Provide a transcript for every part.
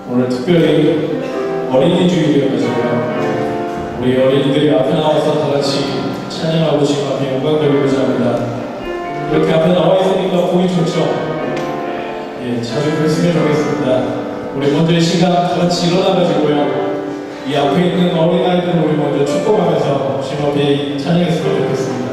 오늘 특별히 어린이 주일이어가지고요. 우리 어린이들이 앞에 나와서 다 같이 찬양하고 지금 앞에 영광 돌리고자 합니다. 이렇게 앞에 나와 있으니까 보기 좋죠? 예, 자주 뵀으면 좋겠습니다. 우리 먼저 이 시간 다 같이 일어나가지고요. 이 앞에 있는 어린아이들 우리 먼저 축복하면서 지금 앞에 찬양했으면 좋겠습니다.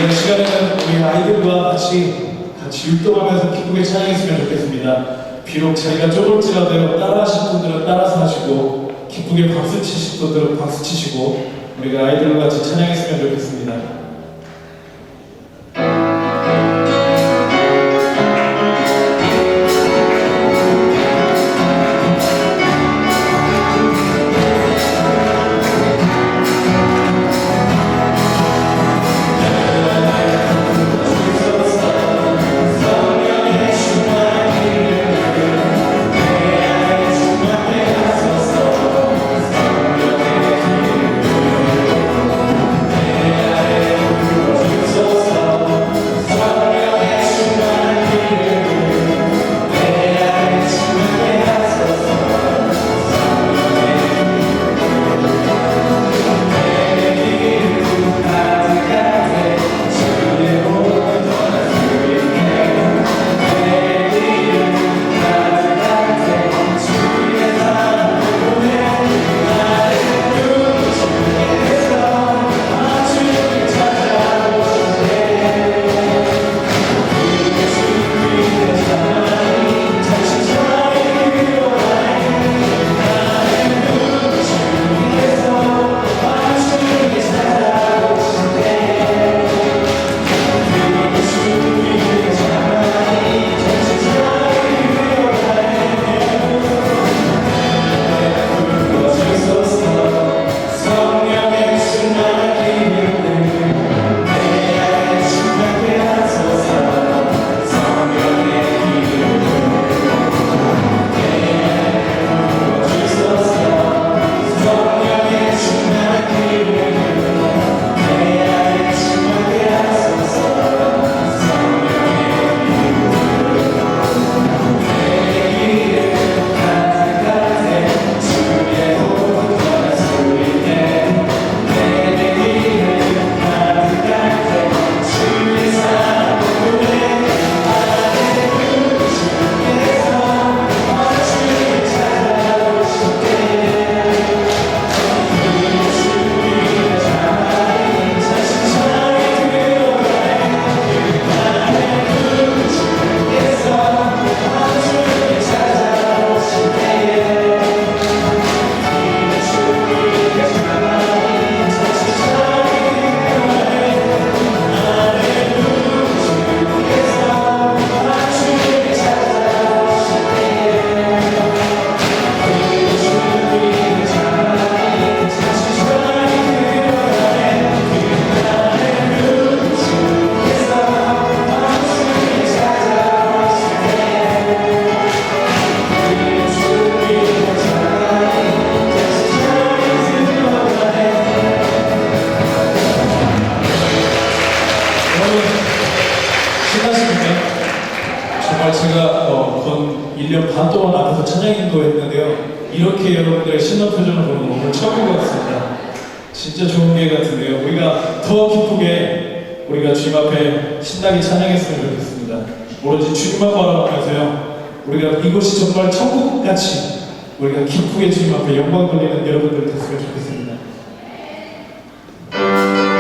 이번 시간에는 우리 아이들과 같이 율동하면서 기쁘게 찬양했으면 좋겠습니다. 비록 자리가 좁을지라도 따라하실 분들은 따라서 하시고 기쁘게 박수 치실 분들은 박수 치시고 우리가 아이들과 같이 찬양했으면 좋겠습니다. 괜찮으십니까? 정말 제가 건 1년 반 동안 앞에서 찬양 인도했는데요. 이렇게 여러분들의 신난 표정을 보는 건 오늘 처음인 것 같습니다. 진짜 좋은 기회 같은데요. 우리가 더 기쁘게 우리가 주님 앞에 신나게 찬양했으면 좋겠습니다. 오로지 주님만 바라보면서요. 우리가 이곳이 정말 천국같이 우리가 기쁘게 주님 앞에 영광 돌리는 여러분들 됐으면 좋겠습니다. Thank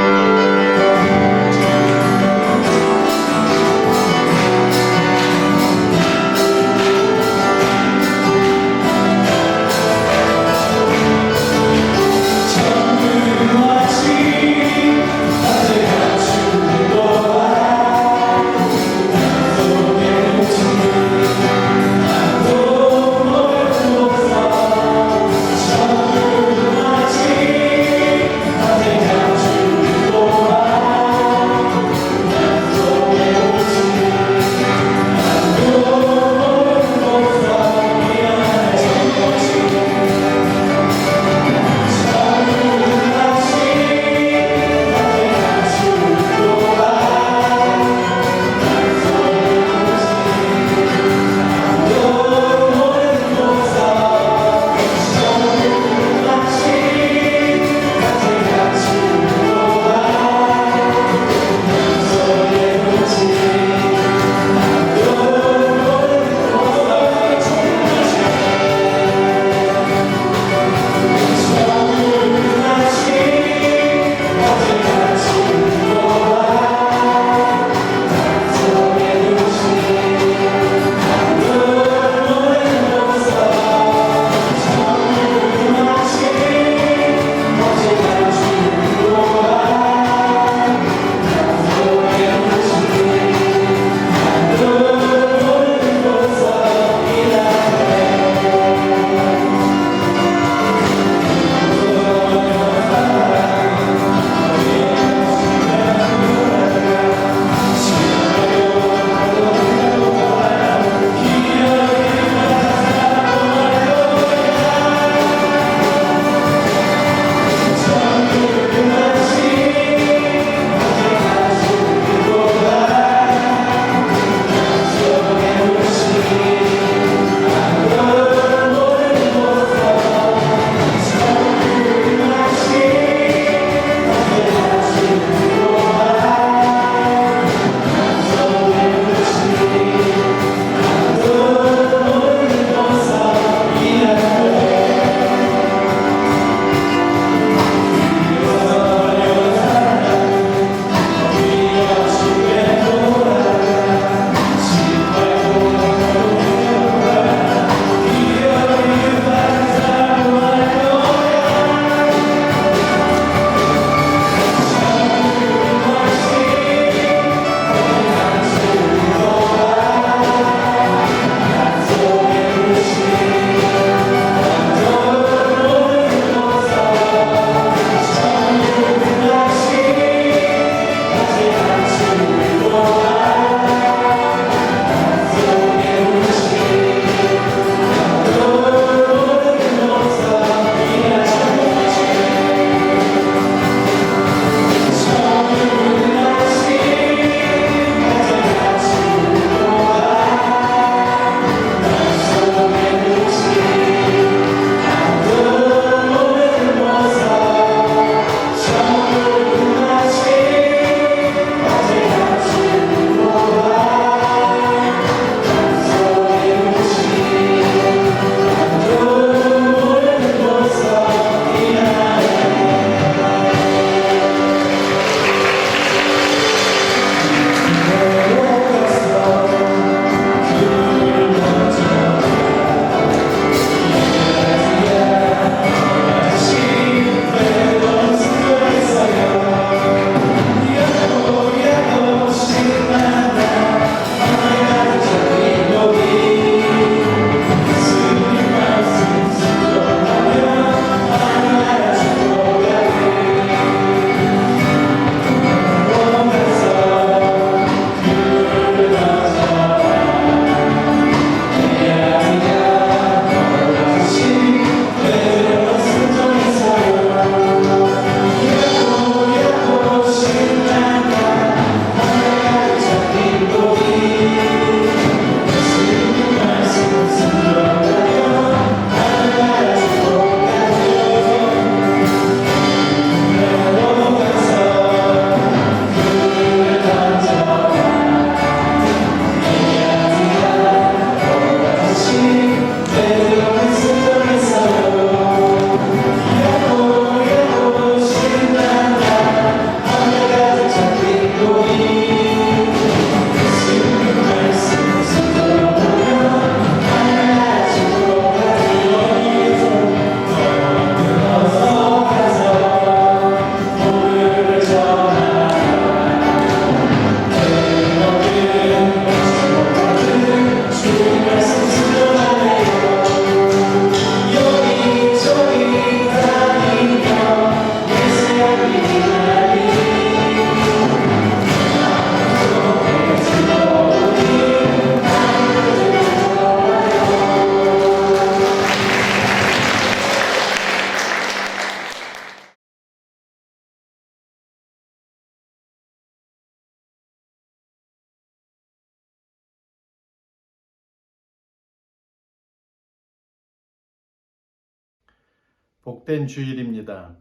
복된 주일입니다.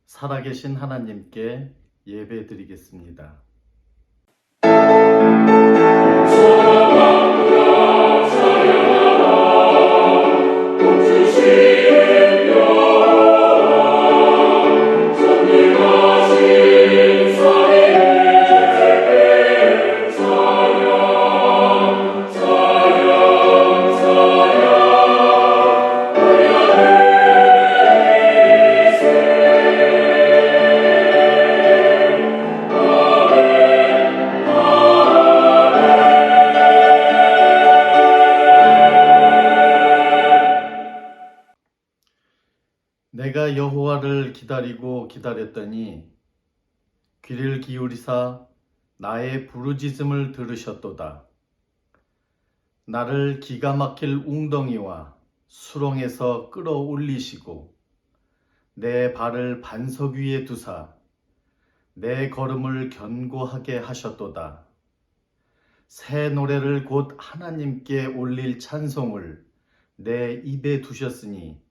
살아계신 하나님께 예배드리겠습니다. 내가 여호와를 기다리고 기다렸더니 귀를 기울이사 나의 부르짖음을 들으셨도다. 나를 기가 막힐 웅덩이와 수렁에서 끌어올리시고 내 발을 반석 위에 두사 내 걸음을 견고하게 하셨도다. 새 노래를 곧 하나님께 올릴 찬송을 내 입에 두셨으니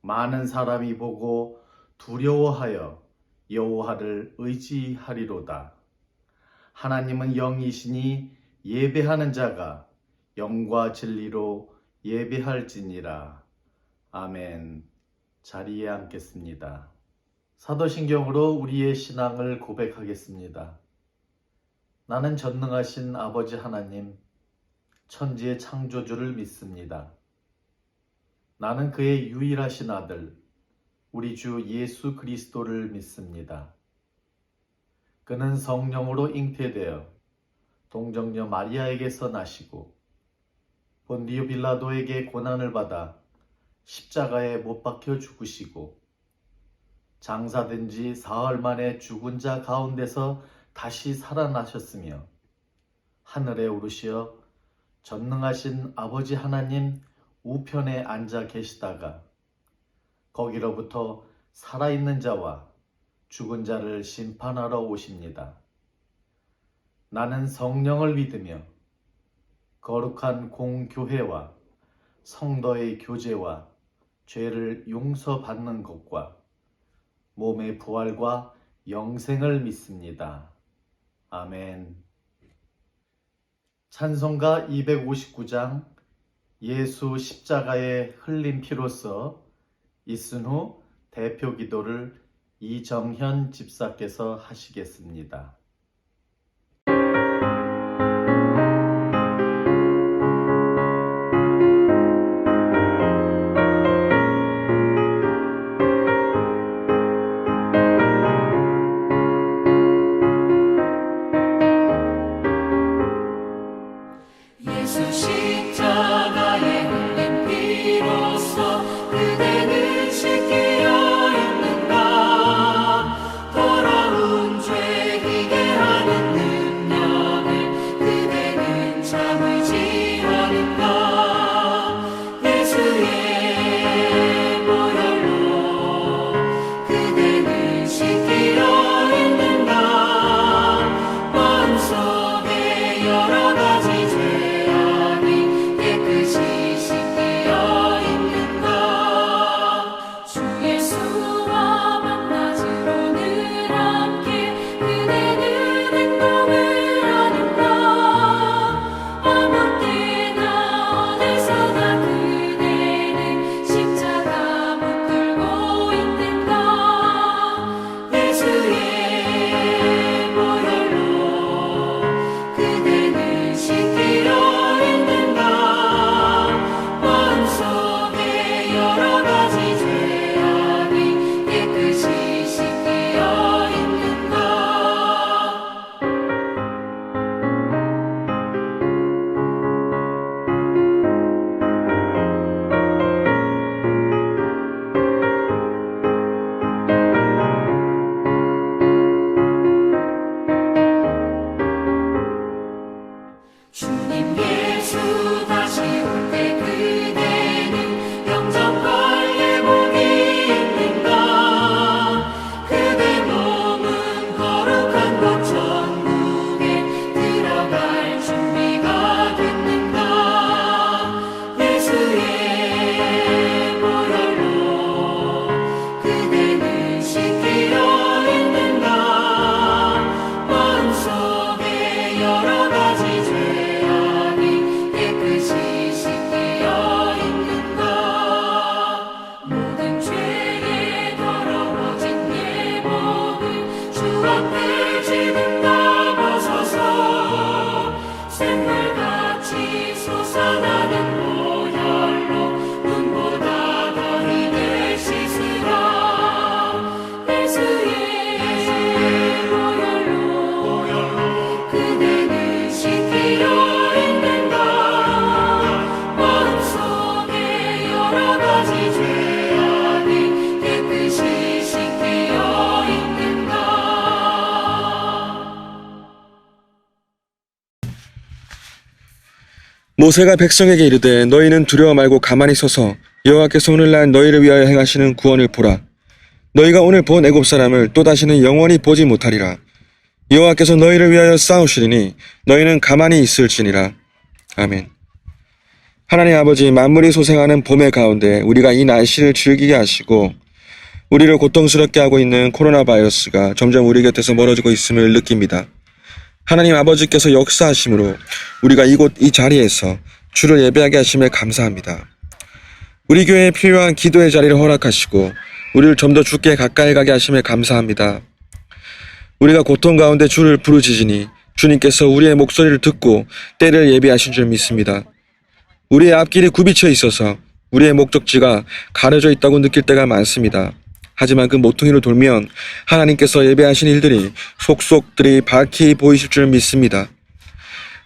많은 사람이 보고 두려워하여 여호와를 의지하리로다. 하나님은 영이시니 예배하는 자가 영과 진리로 예배할지니라. 아멘. 자리에 앉겠습니다. 사도신경으로 우리의 신앙을 고백하겠습니다. 나는 전능하신 아버지 하나님, 천지의 창조주를 믿습니다. 나는 그의 유일하신 아들, 우리 주 예수 그리스도를 믿습니다. 그는 성령으로 잉태되어 동정녀 마리아에게서 나시고 본디오 빌라도에게 고난을 받아 십자가에 못 박혀 죽으시고 장사된 지 사흘 만에 죽은 자 가운데서 다시 살아나셨으며 하늘에 오르시어 전능하신 아버지 하나님 우편에 앉아 계시다가 거기로부터 살아있는 자와 죽은 자를 심판하러 오십니다. 나는 성령을 믿으며 거룩한 공교회와 성도의 교제와 죄를 용서받는 것과 몸의 부활과 영생을 믿습니다. 아멘. 찬송가 259장 예수 십자가의 흘린 피로써 있은 후 대표 기도를 이정현 집사께서 하시겠습니다. 예수 십자가에 흘린 피로써 그대는 씻기려 있는가. 더러운 죄 희게 하는 능력을 그대는 참을지 하는가. 예수의 보혈로 그대는 씻기려 있는가. 마음속에 여러 가지 죄악이 깨끗이 씻기려 있는가. 주 예수와 만나지로 늘 함께 그대는 행동을 하는가. 아무 때나 어디서나 그대는 십자가 붙들고 있는가. 예수의 보혈로 그대는 씻기려 있는가. 마음속에 여러 가지 죄악이 깨끗이 씻기려 있는가. 주님 예수 다시 올 때 그대는 영접할 예복이 있는가. 그대 몸은 거룩한 곳 천국에 들어갈 준비가 됐는가. 예수의 보혈로 모세가 백성에게 이르되 너희는 두려워 말고 가만히 서서 여호와께서 오늘날 너희를 위하여 행하시는 구원을 보라. 너희가 오늘 본 애굽 사람을 또다시는 영원히 보지 못하리라. 여호와께서 너희를 위하여 싸우시리니 너희는 가만히 있을지니라. 아멘. 하나님 아버지, 만물이 소생하는 봄의 가운데 우리가 이 날씨를 즐기게 하시고 우리를 고통스럽게 하고 있는 코로나 바이러스가 점점 우리 곁에서 멀어지고 있음을 느낍니다. 하나님 아버지께서 역사하심으로 우리가 이곳 이 자리에서 주를 예배하게 하심에 감사합니다. 우리 교회에 필요한 기도의 자리를 허락하시고 우리를 좀 더 주께 가까이 가게 하심에 감사합니다. 우리가 고통 가운데 주를 부르짖으니 주님께서 우리의 목소리를 듣고 때를 예비하신 줄 믿습니다. 우리의 앞길이 굽이쳐 있어서 우리의 목적지가 가려져 있다고 느낄 때가 많습니다. 하지만 그 모퉁이를 돌면 하나님께서 예배하신 일들이 속속들이 밝히 보이실 줄 믿습니다.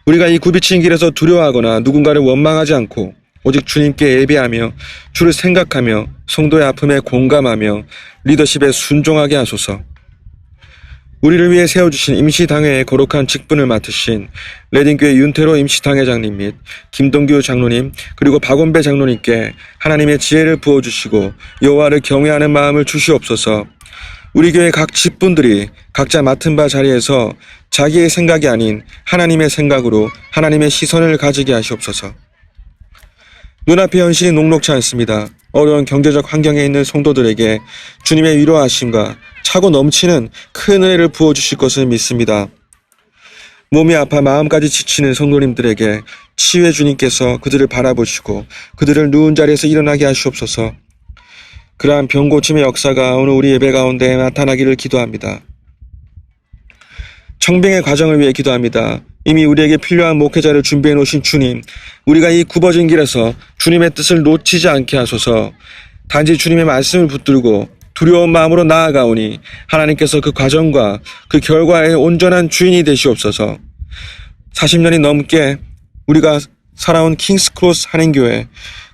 우리가 이 굽이친 길에서 두려워하거나 누군가를 원망하지 않고 오직 주님께 예배하며 주를 생각하며 성도의 아픔에 공감하며 리더십에 순종하게 하소서. 우리를 위해 세워주신 임시당회의 거룩한 직분을 맡으신 레딩교회 윤태로 임시당회장님 및 김동규 장로님 그리고 박원배 장로님께 하나님의 지혜를 부어주시고 여호와를 경외하는 마음을 주시옵소서. 우리 교회 각 직분들이 각자 맡은 바 자리에서 자기의 생각이 아닌 하나님의 생각으로 하나님의 시선을 가지게 하시옵소서. 눈앞의 현실이 녹록지 않습니다. 어려운 경제적 환경에 있는 성도들에게 주님의 위로하심과 차고 넘치는 큰 은혜를 부어주실 것을 믿습니다. 몸이 아파 마음까지 지치는 성도님들에게 치유의 주님께서 그들을 바라보시고 그들을 누운 자리에서 일어나게 하시옵소서. 그러한 병고침의 역사가 오늘 우리 예배 가운데 나타나기를 기도합니다. 청빙의 과정을 위해 기도합니다. 이미 우리에게 필요한 목회자를 준비해 놓으신 주님, 우리가 이 굽어진 길에서 주님의 뜻을 놓치지 않게 하소서. 단지 주님의 말씀을 붙들고 두려운 마음으로 나아가오니 하나님께서 그 과정과 그 결과의 온전한 주인이 되시옵소서. 40년이 넘게 우리가 살아온 킹스크로스 한인교회,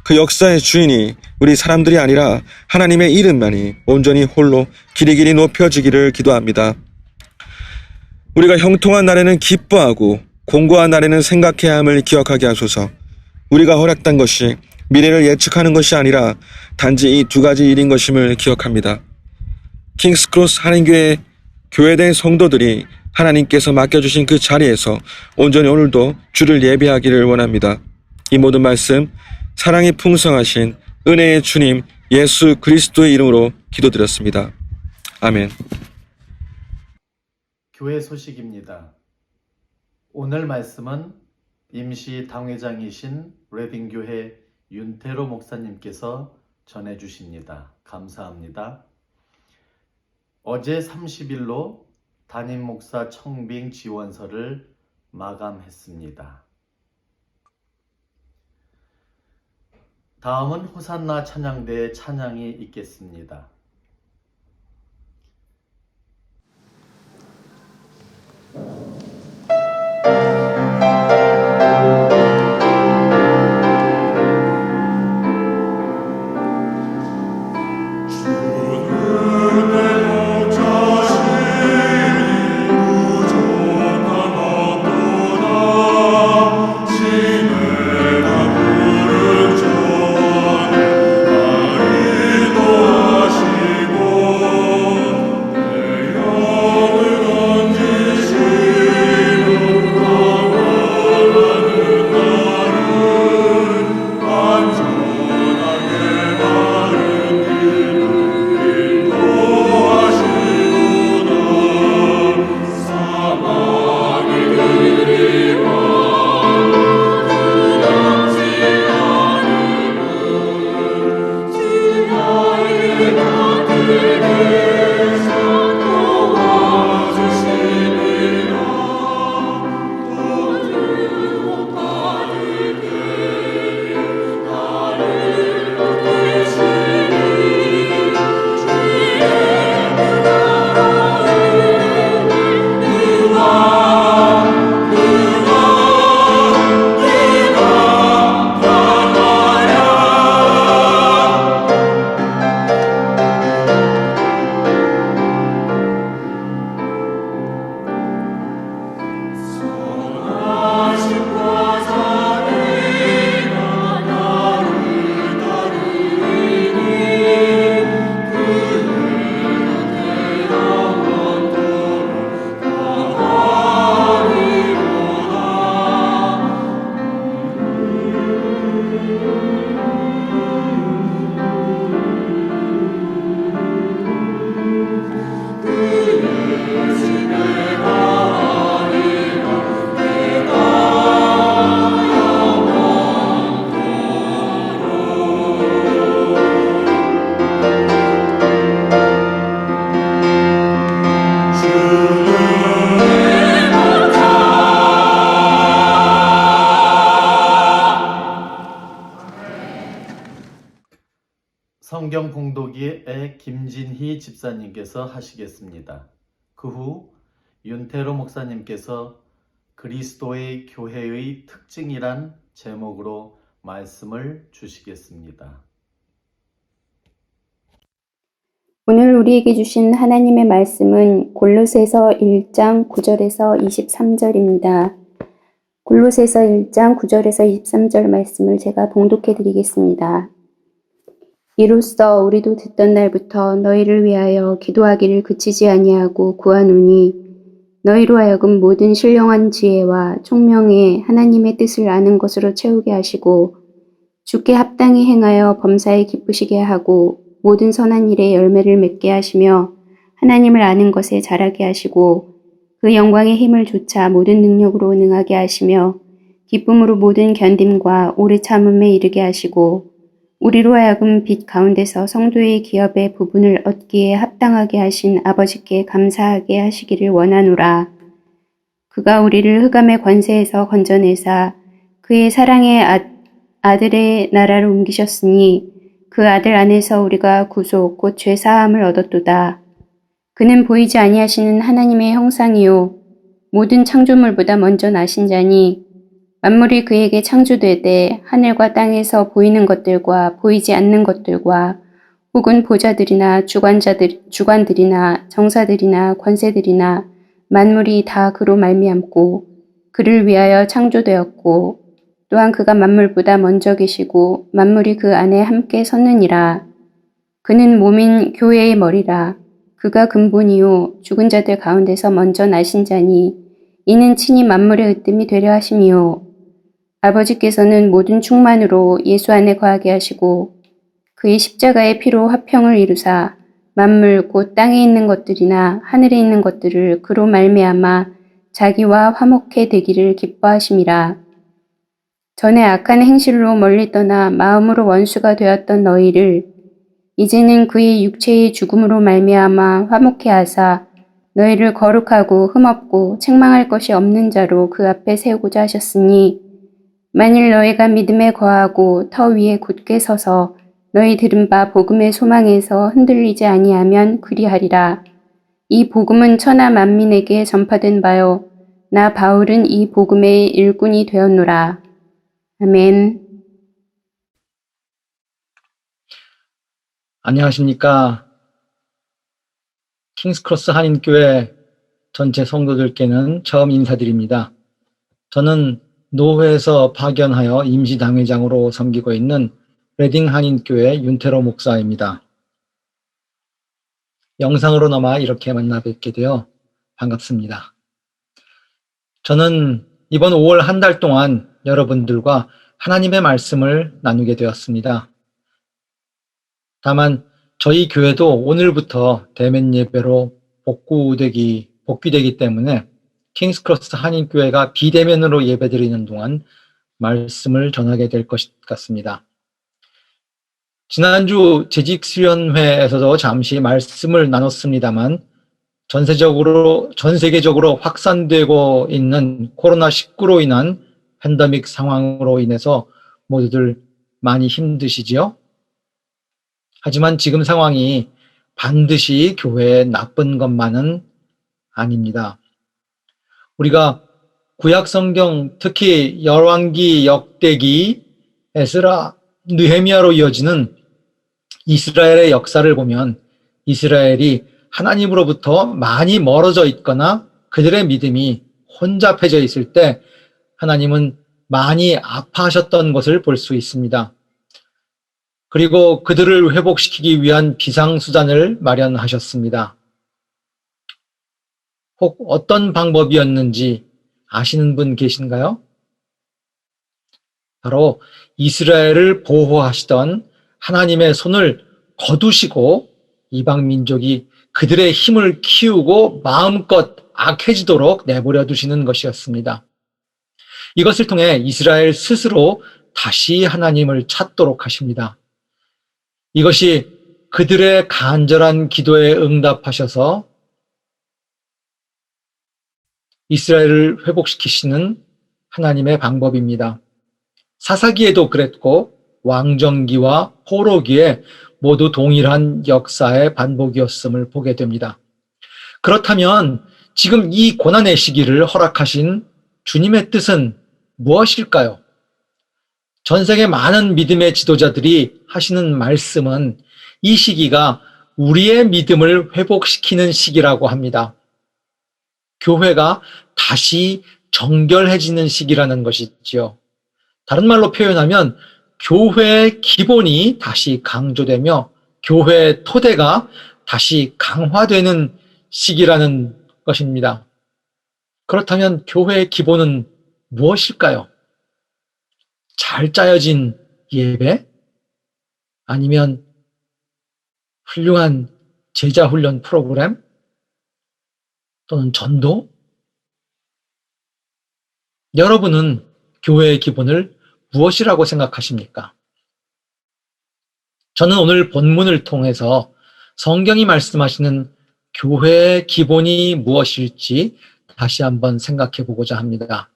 그 역사의 주인이 우리 사람들이 아니라 하나님의 이름만이 온전히 홀로 길이 높여지기를 기도합니다. 우리가 형통한 날에는 기뻐하고 공고한 날에는 생각해야 함을 기억하게 하소서. 우리가 허락된 것이 미래를 예측하는 것이 아니라 단지 이 두 가지 일인 것임을 기억합니다. 킹스크로스 한인교회 교회된 성도들이 하나님께서 맡겨주신 그 자리에서 온전히 오늘도 주를 예배하기를 원합니다. 이 모든 말씀 사랑이 풍성하신 은혜의 주님 예수 그리스도의 이름으로 기도드렸습니다. 아멘. 교회 소식입니다. 오늘 말씀은 임시 당회장이신 레딩교회 윤태로 목사님께서 전해주십니다. 감사합니다. 어제 30일로 담임 목사 청빙 지원서를 마감했습니다. 다음은 호산나 찬양대의 찬양이 있겠습니다. 주 성경 봉독의 김진희 집사님께서 하시겠습니다. 그 후 윤태로 목사님께서 그리스도의 교회의 특징이란 제목으로 말씀을 주시겠습니다. 오늘 우리에게 주신 하나님의 말씀은 골로새서 1장 9절에서 23절입니다. 골로새서 1장 9절에서 23절 말씀을 제가 봉독해 드리겠습니다. 이로써 우리도 듣던 날부터 너희를 위하여 기도하기를 그치지 아니하고 구하노니 너희로 하여금 모든 신령한 지혜와 총명에 하나님의 뜻을 아는 것으로 채우게 하시고 주께 합당히 행하여 범사에 기쁘시게 하고 모든 선한 일에 열매를 맺게 하시며 하나님을 아는 것에 자라게 하시고 그 영광의 힘을 조차 모든 능력으로 능하게 하시며 기쁨으로 모든 견딤과 오래 참음에 이르게 하시고 우리로 하여금 빛 가운데서 성도의 기업의 부분을 얻기에 합당하게 하신 아버지께 감사하게 하시기를 원하노라. 그가 우리를 흑암의 권세에서 건져내사 그의 사랑의 아들의 나라로 옮기셨으니 그 아들 안에서 우리가 구속 곧 죄사함을 얻었도다. 그는 보이지 아니하시는 하나님의 형상이요 모든 창조물보다 먼저 나신 자니 만물이 그에게 창조되되 하늘과 땅에서 보이는 것들과 보이지 않는 것들과 혹은 보좌들이나 주관들이나 정사들이나 권세들이나 만물이 다 그로 말미암고 그를 위하여 창조되었고 또한 그가 만물보다 먼저 계시고 만물이 그 안에 함께 섰느니라. 그는 몸인 교회의 머리라. 그가 근본이요 죽은 자들 가운데서 먼저 나신 자니 이는 친히 만물의 으뜸이 되려 하심이요 아버지께서는 모든 충만으로 예수 안에 거하게 하시고 그의 십자가의 피로 화평을 이루사 만물 곧 땅에 있는 것들이나 하늘에 있는 것들을 그로 말미암아 자기와 화목해 되기를 기뻐하심이라. 전에 악한 행실로 멀리 떠나 마음으로 원수가 되었던 너희를 이제는 그의 육체의 죽음으로 말미암아 화목해 하사 너희를 거룩하고 흠없고 책망할 것이 없는 자로 그 앞에 세우고자 하셨으니 만일 너희가 믿음에 거하고 터 위에 굳게 서서 너희 들은 바 복음의 소망에서 흔들리지 아니하면 그리하리라. 이 복음은 천하 만민에게 전파된 바요 나 바울은 이 복음의 일꾼이 되었노라. 아멘. 안녕하십니까. 킹스크로스 한인교회 전체 성도들께는 처음 인사드립니다. 저는 노회에서 파견하여 임시당회장으로 섬기고 있는 레딩 한인교회 윤태로 목사입니다. 영상으로나마 이렇게 만나 뵙게 되어 반갑습니다. 저는 이번 5월 한 달 동안 여러분들과 하나님의 말씀을 나누게 되었습니다. 다만 저희 교회도 오늘부터 대면 예배로 복귀되기 때문에 킹스크로스 한인교회가 비대면으로 예배드리는 동안 말씀을 전하게 될 것 같습니다. 지난주 재직수련회에서도 잠시 말씀을 나눴습니다만 전 세계적으로 확산되고 있는 코로나19로 인한 팬데믹 상황으로 인해서 모두들 많이 힘드시지요? 하지만 지금 상황이 반드시 교회에 나쁜 것만은 아닙니다. 우리가 구약 성경 특히 열왕기, 역대기, 에스라, 느헤미야로 이어지는 이스라엘의 역사를 보면 이스라엘이 하나님으로부터 많이 멀어져 있거나 그들의 믿음이 혼잡해져 있을 때 하나님은 많이 아파하셨던 것을 볼 수 있습니다. 그리고 그들을 회복시키기 위한 비상수단을 마련하셨습니다. 혹 어떤 방법이었는지 아시는 분 계신가요? 바로 이스라엘을 보호하시던 하나님의 손을 거두시고 이방 민족이 그들의 힘을 키우고 마음껏 악해지도록 내버려 두시는 것이었습니다. 이것을 통해 이스라엘 스스로 다시 하나님을 찾도록 하십니다. 이것이 그들의 간절한 기도에 응답하셔서 이스라엘을 회복시키시는 하나님의 방법입니다. 사사기에도 그랬고 왕정기와 포로기에 모두 동일한 역사의 반복이었음을 보게 됩니다. 그렇다면 지금 이 고난의 시기를 허락하신 주님의 뜻은 무엇일까요? 전 세계 많은 믿음의 지도자들이 하시는 말씀은 이 시기가 우리의 믿음을 회복시키는 시기라고 합니다. 교회가 다시 정결해지는 시기라는 것이지요. 다른 말로 표현하면 교회의 기본이 다시 강조되며 교회의 토대가 다시 강화되는 시기라는 것입니다. 그렇다면 교회의 기본은 무엇일까요? 잘 짜여진 예배? 아니면 훌륭한 제자 훈련 프로그램? 또는 전도? 여러분은 교회의 기본을 무엇이라고 생각하십니까? 저는 오늘 본문을 통해서 성경이 말씀하시는 교회의 기본이 무엇일지 다시 한번 생각해 보고자 합니다.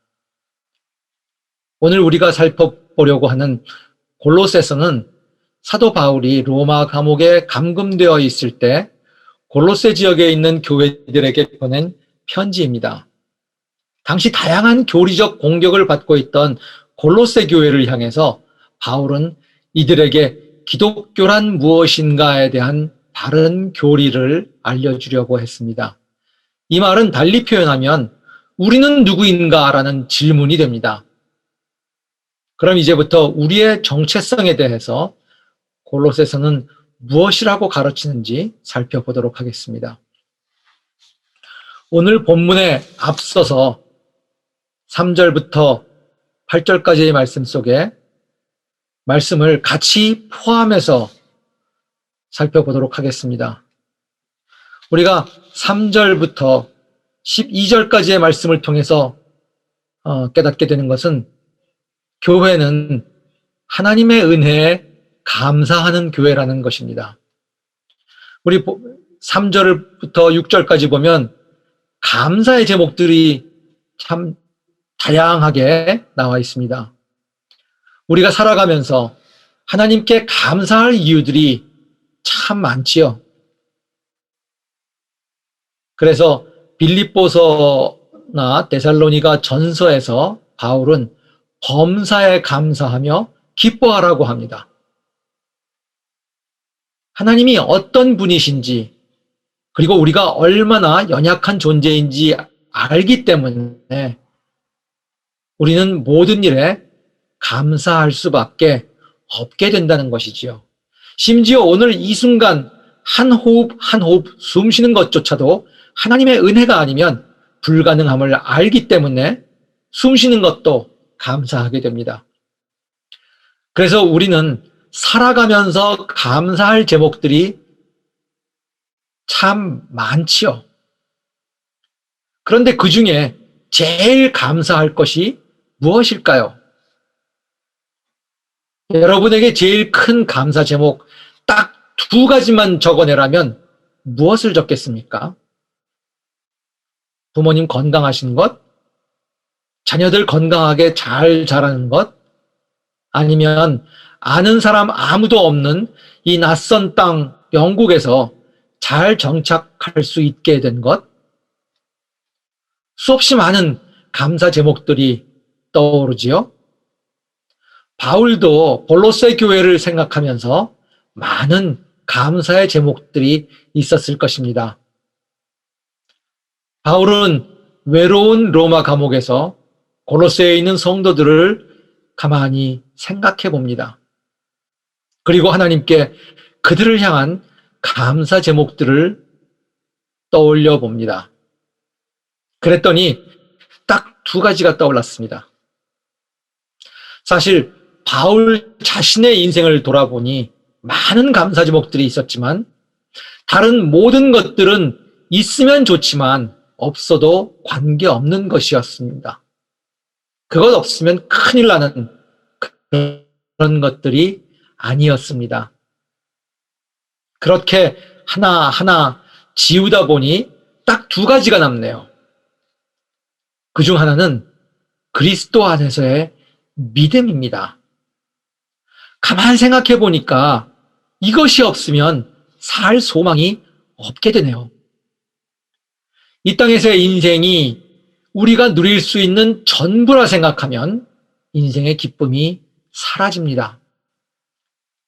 오늘 우리가 살펴보려고 하는 골로새서는 사도 바울이 로마 감옥에 감금되어 있을 때 골로새 지역에 있는 교회들에게 보낸 편지입니다. 당시 다양한 교리적 공격을 받고 있던 골로새 교회를 향해서 바울은 이들에게 기독교란 무엇인가에 대한 바른 교리를 알려주려고 했습니다. 이 말은 달리 표현하면 우리는 누구인가라는 질문이 됩니다. 그럼 이제부터 우리의 정체성에 대해서 골로새서는 무엇이라고 가르치는지 살펴보도록 하겠습니다. 오늘 본문에 앞서서 3절부터 8절까지의 말씀 속에 말씀을 같이 포함해서 살펴보도록 하겠습니다. 우리가 3절부터 12절까지의 말씀을 통해서 깨닫게 되는 것은 교회는 하나님의 은혜에 감사하는 교회라는 것입니다. 우리 3절부터 6절까지 보면 감사의 제목들이 참 다양하게 나와 있습니다. 우리가 살아가면서 하나님께 감사할 이유들이 참 많지요. 그래서 빌립보서나 데살로니가 전서에서 바울은 범사에 감사하며 기뻐하라고 합니다. 하나님이 어떤 분이신지 그리고 우리가 얼마나 연약한 존재인지 알기 때문에 우리는 모든 일에 감사할 수밖에 없게 된다는 것이지요. 심지어 오늘 이 순간 한 호흡 한 호흡 숨 쉬는 것조차도 하나님의 은혜가 아니면 불가능함을 알기 때문에 숨 쉬는 것도 감사하게 됩니다. 그래서 우리는 살아가면서 감사할 제목들이 참 많지요. 그런데 그 중에 제일 감사할 것이 무엇일까요? 여러분에게 제일 큰 감사 제목 딱 2가지만 적어내라면 무엇을 적겠습니까? 부모님 건강하신 것? 자녀들 건강하게 잘 자라는 것? 아니면 아는 사람 아무도 없는 이 낯선 땅 영국에서 잘 정착할 수 있게 된 것? 수없이 많은 감사 제목들이 떠오르지요. 바울도 골로새 교회를 생각하면서 많은 감사의 제목들이 있었을 것입니다. 바울은 외로운 로마 감옥에서 골로새에 있는 성도들을 가만히 생각해 봅니다. 그리고 하나님께 그들을 향한 감사 제목들을 떠올려 봅니다. 그랬더니 딱 2가지가 떠올랐습니다. 사실 바울 자신의 인생을 돌아보니 많은 감사 제목들이 있었지만 다른 모든 것들은 있으면 좋지만 없어도 관계없는 것이었습니다. 그것 없으면 큰일 나는 그런 것들이 아니었습니다. 그렇게 하나하나 지우다 보니 딱 2가지가 남네요. 그중 하나는 그리스도 안에서의 믿음입니다. 가만 생각해 보니까 이것이 없으면 살 소망이 없게 되네요. 이 땅에서의 인생이 우리가 누릴 수 있는 전부라 생각하면 인생의 기쁨이 사라집니다.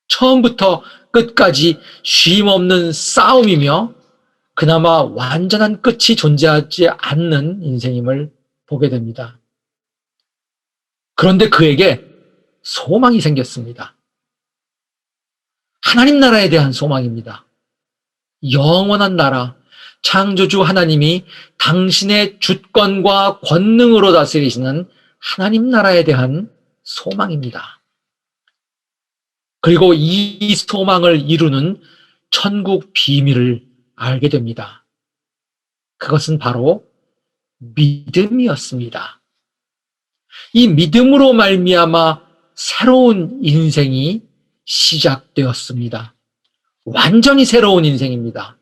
처음부터 끝까지 쉼 없는 싸움이며 그나마 완전한 끝이 존재하지 않는 인생임을 보게 됩니다. 그런데 그에게 소망이 생겼습니다. 하나님 나라에 대한 소망입니다. 영원한 나라, 창조주 하나님이 당신의 주권과 권능으로 다스리시는 하나님 나라에 대한 소망입니다. 그리고 이 소망을 이루는 천국 비밀을 알게 됩니다. 그것은 바로 믿음이었습니다. 이 믿음으로 말미암아 새로운 인생이 시작되었습니다. 완전히 새로운 인생입니다.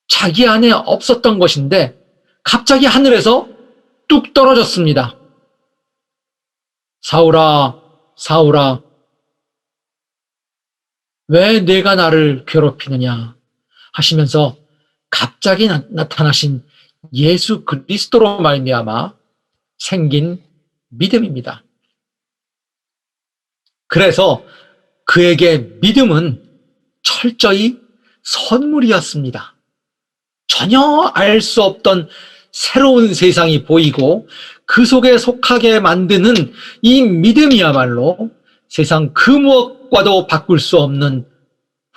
자기 안에 없었던 것인데 갑자기 하늘에서 뚝 떨어졌습니다. 사울아, 사울아, 왜 내가 나를 괴롭히느냐 하시면서 갑자기 나타나신 예수 그리스도로 말미암아 생긴 믿음입니다. 그래서 그에게 믿음은 철저히 선물이었습니다. 전혀 알 수 없던 새로운 세상이 보이고 그 속에 속하게 만드는 이 믿음이야말로 세상 그 무엇과도 바꿀 수 없는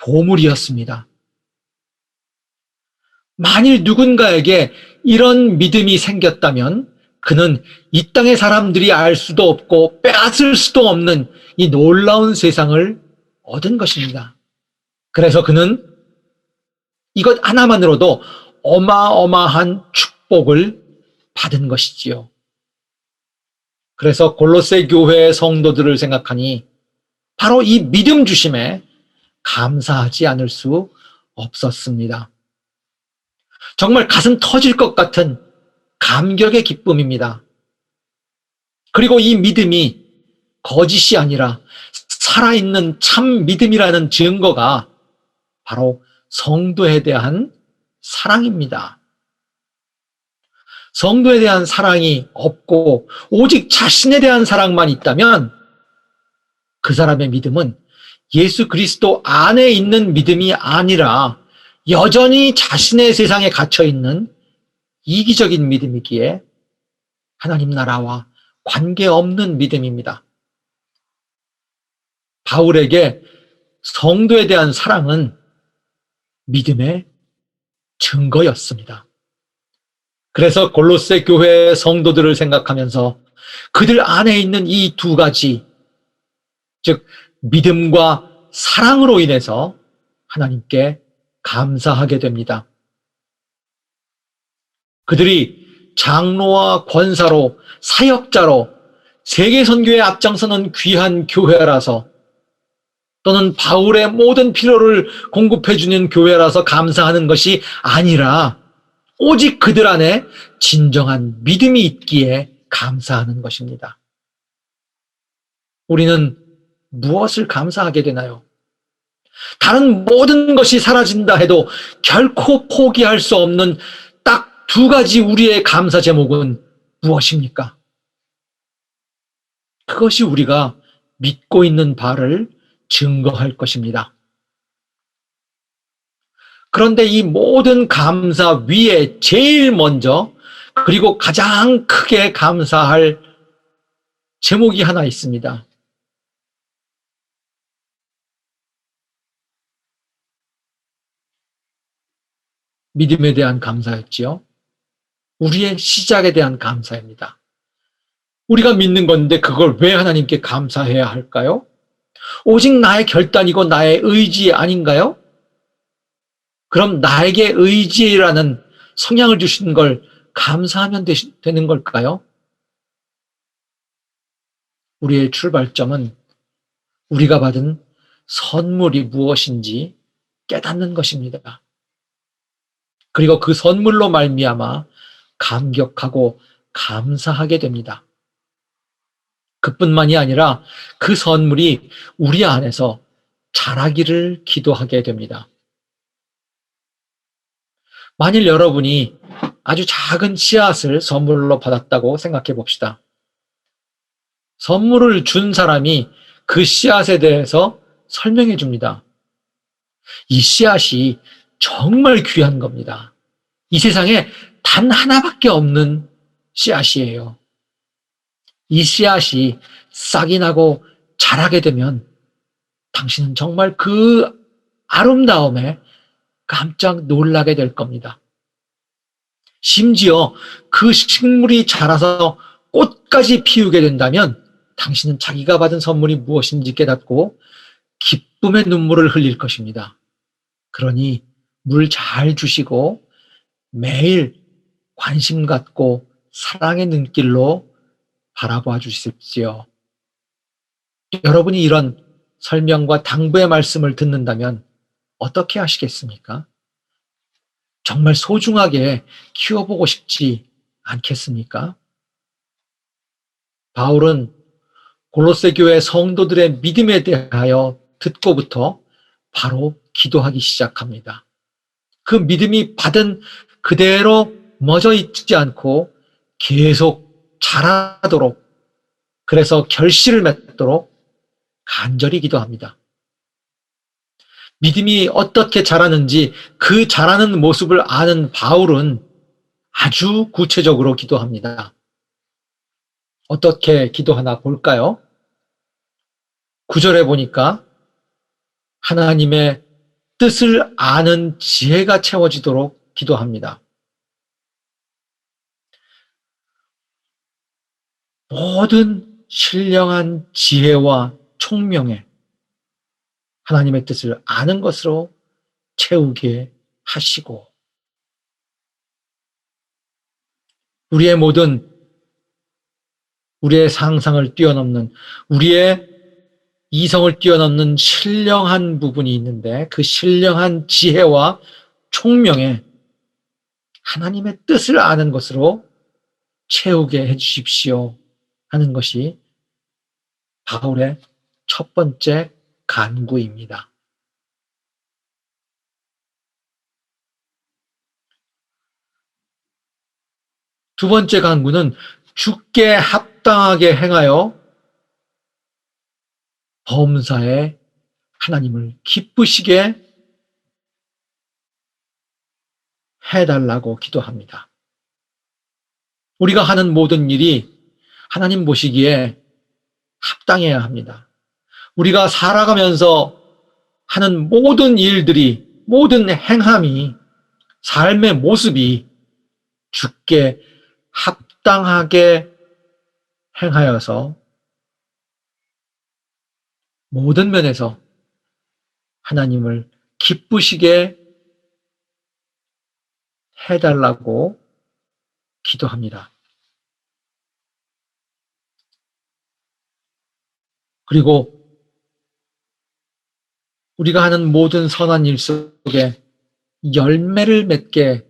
보물이었습니다. 만일 누군가에게 이런 믿음이 생겼다면 그는 이 땅의 사람들이 알 수도 없고 빼앗을 수도 없는 이 놀라운 세상을 얻은 것입니다. 그래서 그는 이것 하나만으로도 어마어마한 축복을 받은 것이지요. 그래서 골로새 교회의 성도들을 생각하니 바로 이 믿음 주심에 감사하지 않을 수 없었습니다. 정말 가슴 터질 것 같은 감격의 기쁨입니다. 그리고 이 믿음이 거짓이 아니라 살아있는 참 믿음이라는 증거가 바로 성도에 대한 사랑입니다. 성도에 대한 사랑이 없고 오직 자신에 대한 사랑만 있다면 그 사람의 믿음은 예수 그리스도 안에 있는 믿음이 아니라 여전히 자신의 세상에 갇혀 있는 이기적인 믿음이기에 하나님 나라와 관계없는 믿음입니다. 바울에게 성도에 대한 사랑은 믿음의 증거였습니다. 그래서 골로새 교회의 성도들을 생각하면서 그들 안에 있는 이 두 가지, 즉 믿음과 사랑으로 인해서 하나님께 감사하게 됩니다. 그들이 장로와 권사로 사역자로 세계 선교에 앞장서는 귀한 교회라서 또는 바울의 모든 필요를 공급해 주는 교회라서 감사하는 것이 아니라 오직 그들 안에 진정한 믿음이 있기에 감사하는 것입니다. 우리는 무엇을 감사하게 되나요? 다른 모든 것이 사라진다 해도 결코 포기할 수 없는 딱 두 가지 우리의 감사 제목은 무엇입니까? 그것이 우리가 믿고 있는 바를 증거할 것입니다. 그런데 이 모든 감사 위에 제일 먼저 그리고 가장 크게 감사할 제목이 하나 있습니다. 믿음에 대한 감사였지요. 우리의 시작에 대한 감사입니다. 우리가 믿는 건데 그걸 왜 하나님께 감사해야 할까요? 오직 나의 결단이고 나의 의지 아닌가요? 그럼 나에게 의지라는 성향을 주신 걸 감사하면 되는 걸까요? 우리의 출발점은 우리가 받은 선물이 무엇인지 깨닫는 것입니다. 그리고 그 선물로 말미암아 감격하고 감사하게 됩니다. 그뿐만이 아니라 그 선물이 우리 안에서 자라기를 기도하게 됩니다. 만일 여러분이 아주 작은 씨앗을 선물로 받았다고 생각해 봅시다. 선물을 준 사람이 그 씨앗에 대해서 설명해 줍니다. 이 씨앗이 정말 귀한 겁니다. 이 세상에 단 하나밖에 없는 씨앗이에요. 이 씨앗이 싹이 나고 자라게 되면 당신은 정말 그 아름다움에 깜짝 놀라게 될 겁니다. 심지어 그 식물이 자라서 꽃까지 피우게 된다면 당신은 자기가 받은 선물이 무엇인지 깨닫고 기쁨의 눈물을 흘릴 것입니다. 그러니 물 잘 주시고 매일 관심 갖고 사랑의 눈길로 바라봐 주십시오. 여러분이 이런 설명과 당부의 말씀을 듣는다면 어떻게 하시겠습니까? 정말 소중하게 키워보고 싶지 않겠습니까? 바울은 골로새 교회 성도들의 믿음에 대하여 듣고부터 바로 기도하기 시작합니다. 그 믿음이 받은 그대로 멎어 있지 않고 계속 자라도록, 그래서 결실을 맺도록 간절히 기도합니다. 믿음이 어떻게 자라는지 그 자라는 모습을 아는 바울은 아주 구체적으로 기도합니다. 어떻게 기도하나 볼까요? 9절에 보니까 하나님의 뜻을 아는 지혜가 채워지도록 기도합니다. 모든 신령한 지혜와 총명에 하나님의 뜻을 아는 것으로 채우게 하시고, 우리의 상상을 뛰어넘는, 우리의 이성을 뛰어넘는 신령한 부분이 있는데 그 신령한 지혜와 총명에 하나님의 뜻을 아는 것으로 채우게 해주십시오 하는 것이 바울의 첫 번째 간구입니다. 두 번째 간구는 주께 합당하게 행하여 범사에 하나님을 기쁘시게 해달라고 기도합니다. 우리가 하는 모든 일이 하나님 보시기에 합당해야 합니다. 우리가 살아가면서 하는 모든 일들이, 모든 행함이, 삶의 모습이 주께 합당하게 행하여서 모든 면에서 하나님을 기쁘시게 해달라고 기도합니다. 그리고 우리가 하는 모든 선한 일 속에 열매를 맺게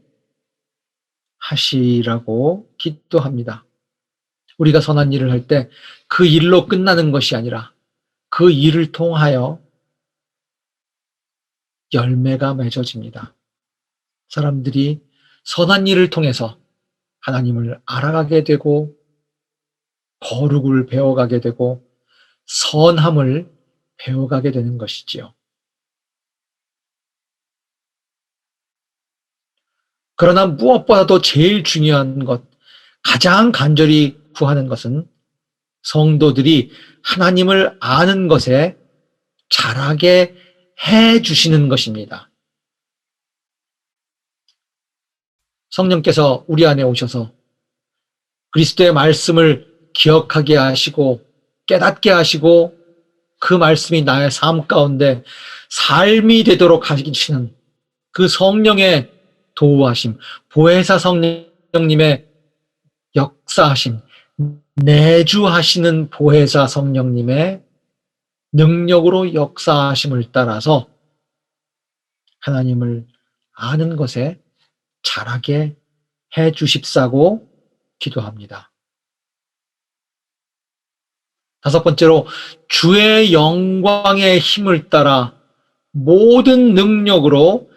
하시라고 기도합니다. 우리가 선한 일을 할 때 그 일로 끝나는 것이 아니라 그 일을 통하여 열매가 맺어집니다. 사람들이 선한 일을 통해서 하나님을 알아가게 되고 거룩을 배워가게 되고 선함을 배워가게 되는 것이지요. 그러나 무엇보다도 제일 중요한 것, 가장 간절히 구하는 것은 성도들이 하나님을 아는 것에 자라게 해 주시는 것입니다. 성령께서 우리 안에 오셔서 그리스도의 말씀을 기억하게 하시고 깨닫게 하시고 그 말씀이 나의 삶 가운데 삶이 되도록 하시는 그 성령의 도우하심, 보혜사 성령님의 역사하심, 내주하시는 보혜사 성령님의 능력으로 역사하심을 따라서 하나님을 아는 것에 자라게 해 주십사고 기도합니다. 다섯 번째로 주의 영광의 힘을 따라 모든 능력으로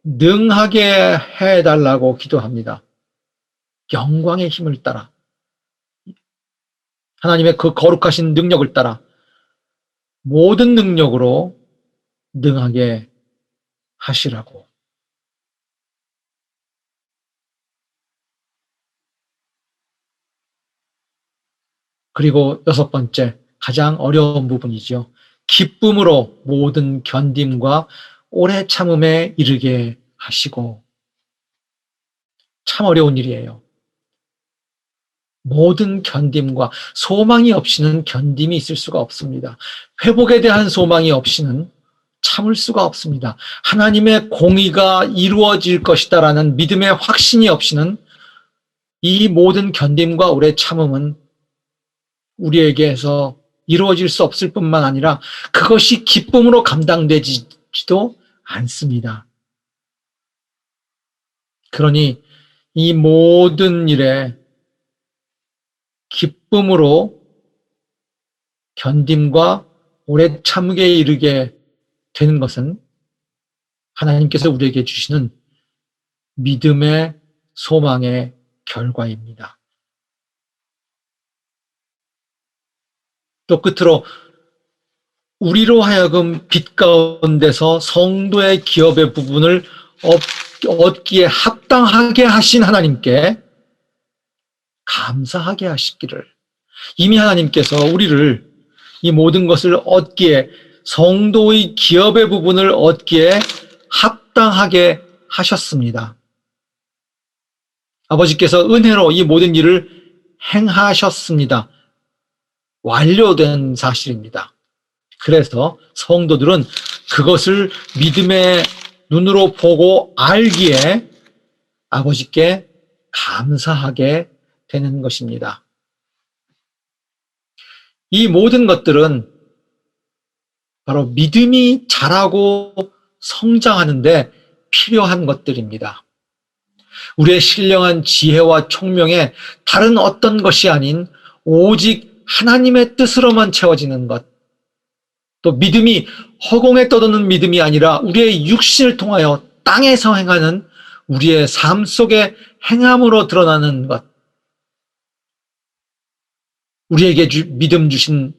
능하게 해달라고 기도합니다. 영광의 힘을 따라, 하나님의 그 거룩하신 능력을 따라 모든 능력으로 능하게 하시라고. 그리고 여섯 번째, 가장 어려운 부분이죠. 기쁨으로 모든 견딤과 오래 참음에 이르게 하시고. 참 어려운 일이에요. 모든 견딤과 소망이 없이는 견딤이 있을 수가 없습니다. 회복에 대한 소망이 없이는 참을 수가 없습니다. 하나님의 공의가 이루어질 것이다라는 믿음의 확신이 없이는 이 모든 견딤과 오래 참음은 우리에게서 이루어질 수 없을 뿐만 아니라 그것이 기쁨으로 감당되지도 않습니다. 그러니 이 모든 일에 기쁨으로 견딤과 오래 참게 이르게 되는 것은 하나님께서 우리에게 주시는 믿음의 소망의 결과입니다. 또 끝으로 우리로 하여금 빛 가운데서 성도의 기업의 부분을 얻기에 합당하게 하신 하나님께 감사하게 하시기를. 이미 하나님께서 우리를 이 모든 것을 얻기에, 성도의 기업의 부분을 얻기에 합당하게 하셨습니다. 아버지께서 은혜로 이 모든 일을 행하셨습니다. 완료된 사실입니다. 그래서 성도들은 그것을 믿음의 눈으로 보고 알기에 아버지께 감사하게 되는 것입니다. 이 모든 것들은 바로 믿음이 자라고 성장하는데 필요한 것들입니다. 우리의 신령한 지혜와 총명에 다른 어떤 것이 아닌 오직 하나님의 뜻으로만 채워지는 것, 또 믿음이 허공에 떠도는 믿음이 아니라 우리의 육신을 통하여 땅에서 행하는 우리의 삶 속의 행함으로 드러나는 것, 우리에게 믿음 주신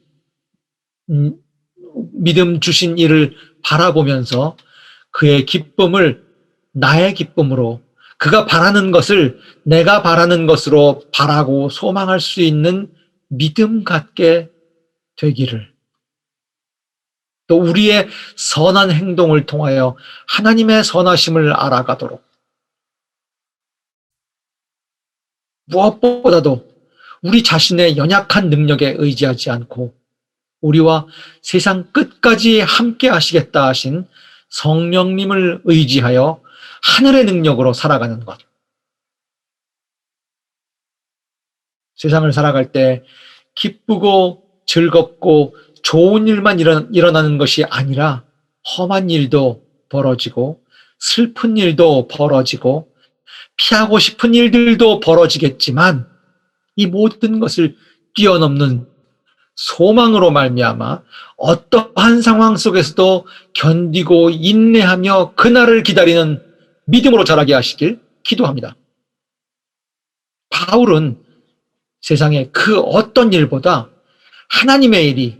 이를 바라보면서 그의 기쁨을 나의 기쁨으로, 그가 바라는 것을 내가 바라는 것으로 바라고 소망할 수 있는 믿음 갖게 되기를, 또 우리의 선한 행동을 통하여 하나님의 선하심을 알아가도록, 무엇보다도 우리 자신의 연약한 능력에 의지하지 않고 우리와 세상 끝까지 함께 하시겠다 하신 성령님을 의지하여 하늘의 능력으로 살아가는 것. 세상을 살아갈 때 기쁘고 즐겁고 좋은 일만 일어나는 것이 아니라 험한 일도 벌어지고 슬픈 일도 벌어지고 피하고 싶은 일들도 벌어지겠지만 이 모든 것을 뛰어넘는 소망으로 말미암아 어떠한 상황 속에서도 견디고 인내하며 그날을 기다리는 믿음으로 자라게 하시길 기도합니다. 바울은 세상의 그 어떤 일보다 하나님의 일이,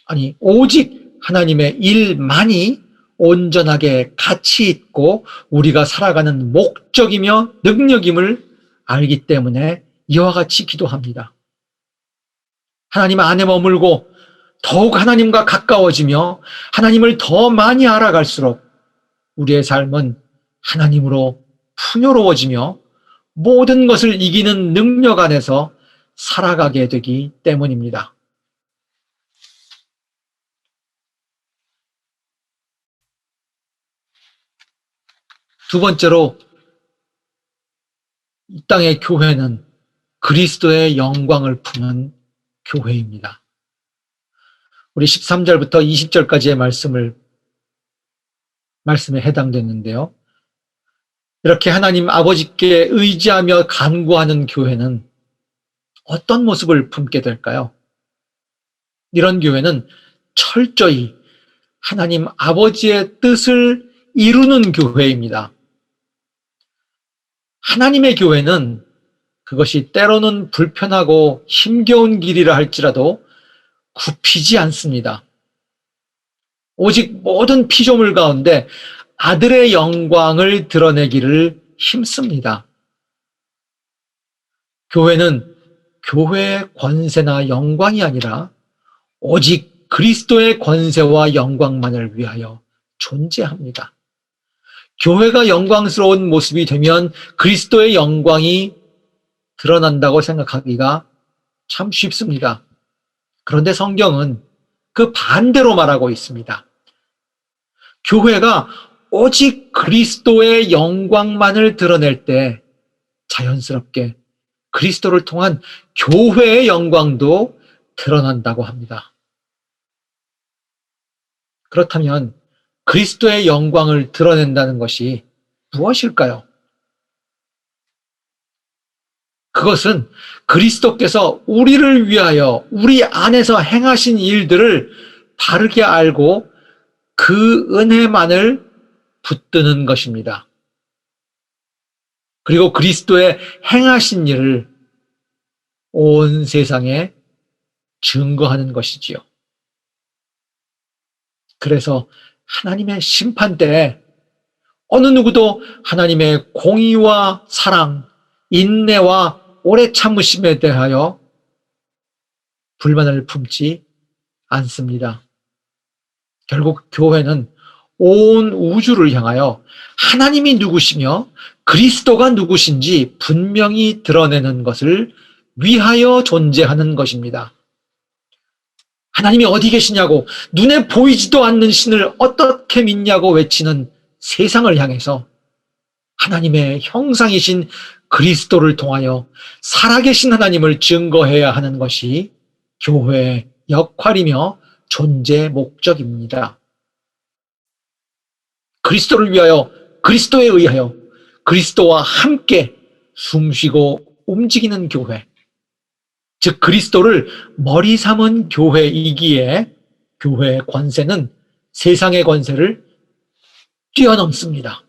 아니 오직 하나님의 일만이 온전하게 가치 있고 우리가 살아가는 목적이며 능력임을 알기 때문에 이와 같이 기도합니다. 하나님 안에 머물고 더욱 하나님과 가까워지며 하나님을 더 많이 알아갈수록 우리의 삶은 하나님으로 풍요로워지며 모든 것을 이기는 능력 안에서 살아가게 되기 때문입니다. 두 번째로, 이 땅의 교회는 그리스도의 영광을 품은 교회입니다. 우리 13절부터 20절까지의 말씀에 해당됐는데요. 이렇게 하나님 아버지께 의지하며 간구하는 교회는 어떤 모습을 품게 될까요? 이런 교회는 철저히 하나님 아버지의 뜻을 이루는 교회입니다. 하나님의 교회는 그것이 때로는 불편하고 힘겨운 길이라 할지라도 굽히지 않습니다. 오직 모든 피조물 가운데 아들의 영광을 드러내기를 힘씁니다. 교회는 교회의 권세나 영광이 아니라 오직 그리스도의 권세와 영광만을 위하여 존재합니다. 교회가 영광스러운 모습이 되면 그리스도의 영광이 드러난다고 생각하기가 참 쉽습니다. 그런데 성경은 그 반대로 말하고 있습니다. 교회가 오직 그리스도의 영광만을 드러낼 때 자연스럽게 그리스도를 통한 교회의 영광도 드러난다고 합니다. 그렇다면 그리스도의 영광을 드러낸다는 것이 무엇일까요? 그것은 그리스도께서 우리를 위하여 우리 안에서 행하신 일들을 바르게 알고 그 은혜만을 붙드는 것입니다. 그리고 그리스도의 행하신 일을 온 세상에 증거하는 것이지요. 그래서 하나님의 심판 때에 어느 누구도 하나님의 공의와 사랑, 인내와 오래 참으심에 대하여 불만을 품지 않습니다. 결국 교회는 온 우주를 향하여 하나님이 누구시며 그리스도가 누구신지 분명히 드러내는 것을 위하여 존재하는 것입니다. 하나님이 어디 계시냐고, 눈에 보이지도 않는 신을 어떻게 믿냐고 외치는 세상을 향해서 하나님의 형상이신 그리스도를 통하여 살아계신 하나님을 증거해야 하는 것이 교회의 역할이며 존재 목적입니다. 그리스도를 위하여, 그리스도에 의하여, 그리스도와 함께 숨쉬고 움직이는 교회, 즉 그리스도를 머리 삼은 교회이기에 교회의 권세는 세상의 권세를 뛰어넘습니다.